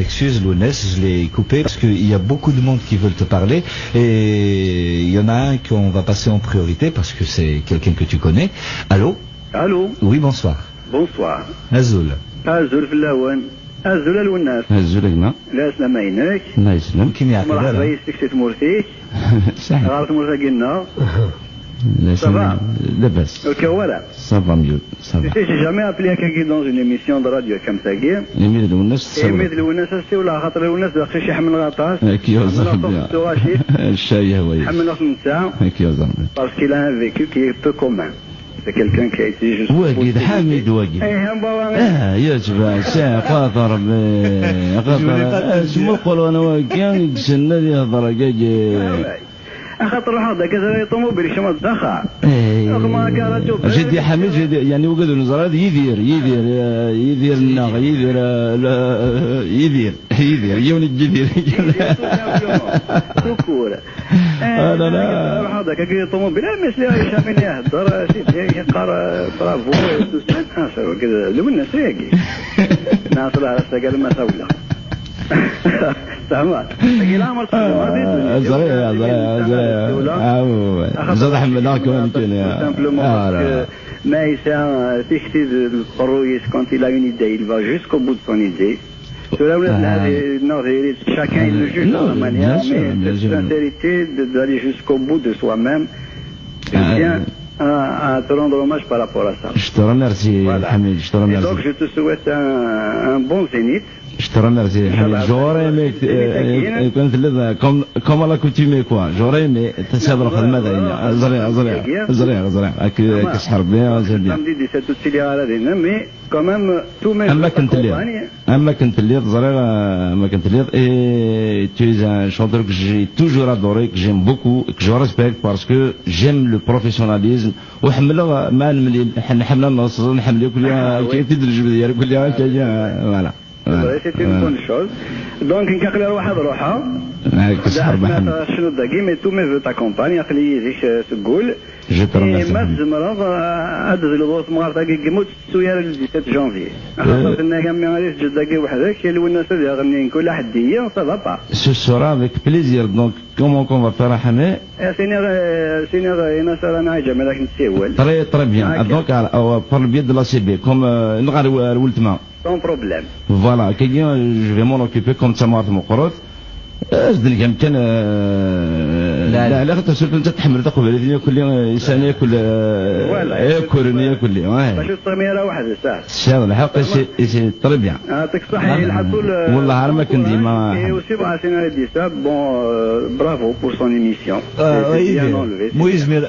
m'excuse, Lounès, je l'ai coupé parce qu'il y a beaucoup de monde qui veulent te parler et il y en a un qu'on va passer en priorité parce que c'est quelqu'un que tu connais. Allô? Allô? Oui, bonsoir. Bonsoir. Azoul. Azoul في اللون. أزول الوناس. أزول هنا. لا سلام عينك. الله يسلمك. كيما يعقل مرحبا يسلك سي تمورتيك. صحيح. غارت مرتقلنا. لا صافا. لاباس. وكوالا. صافا ميول. صافا. J'ai jamais appelé quelqu'un dans une émission de radio comme ça. يميد الوناس. يميد الوناس سي ولا خاطر الوناس داخل شي حمل غطاس. كي يوزن. الشاي هو. حمل نص نتاع. كي يوزن. Parce qu'il a un vécu qui est peu commun. C'est quelqu'un qui a été juste. واجد حميد واجد. يا جماعة ساعة خاطر شو نقولوا أنا واجد سنة هذا جاي. خاطر هذا كذا طوموبيل شو ما تدخل. جدي حميد جدي يعني وجد النظرات يدير الناغ يدير يوني الجدير. كوكورة. لا هذا كذا طوموبيل مثل شامل يهدر شيء يقرأ برافو ناصر كذا لمن سيجي. ناصر على سجل ما سوله. تمام. Quand il a une idée, il va jusqu'au bout de son idée. Chacun il le juge de sa manière, mais cette sincérité d'aller jusqu'au bout de soi-même, je tiens à te rendre hommage par rapport à ça. Je te remercie, Hamid. Je te remercie. Et donc je te souhaite un bon zénith. Je te remercie. J'aurais aimé comme à l'accoutumée quoi. J'aurais aimé تسابر الخدمة هذه. زريع. كسحر بيان زين بيان. Samedi 17 août il y a la dîner, mais quand même tout même. أما كنت الليل زريع أما كنت الليل et tu es un chanteur que j'ai toujours adoré, que j'aime beaucoup, que je respecte parce que j'aime le professionnalisme. وحمله ما نملي نحمل النص نحمل كل يوم كي تدرج بديار كل يوم voilà. C'est une bonne chose. Donc, نكاقل واحد روحها. شنو داكي مي تو مي فو تاكومباني عقلي يزيك تقول. ما تزمر هذا الوقت مغارطة كي قموت سويا 17 جانفي. خاطر كنا كامي غادي تجد داكي وحدك كي الناس اللي غني كل واحد ديا صافا با. Ce sera avec plaisir. Donc, comment on va faire Hamid? سينيغ نصر انا عجب هذاك نسيول. Très bien. Donc, par le biais de la CB, comme نغار ولتما. Sans problème. Voilà, quelqu'un, je vais m'en occuper comme ça m'a fait mon corot. زدني كان لا تسولف انت تحمل تقبل الدنيا كل انسان ياكل ياكل باش الطميره واحد الساعه الشهر الحق سي طري بيان يعطيك الصحه يلحقوا والله عارف ما كندي ما اي اوسي بغا دي سا بون برافو بور سون ايميسيون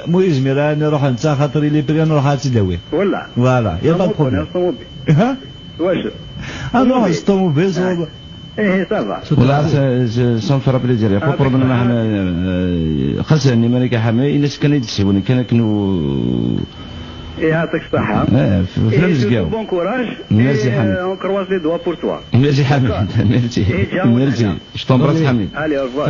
مو يزمير انا نروح نتا خاطري لي بري نروح نتداوي فوالا يلا بروبليم ها واش انا الطوموبيل ايه صافا والله سون فرا بليزير يا فو بروبليم احنا خسرني مالك حماي الناس كانوا يدسيوني كانوا يعطيك الصحة. في المزكاو. بون كوراج. ميرسي حميد. اون كروز لي دوا بور توا. ميرسي حميد. ميرسي. Je t'embrasse حميد. Allez, au revoir.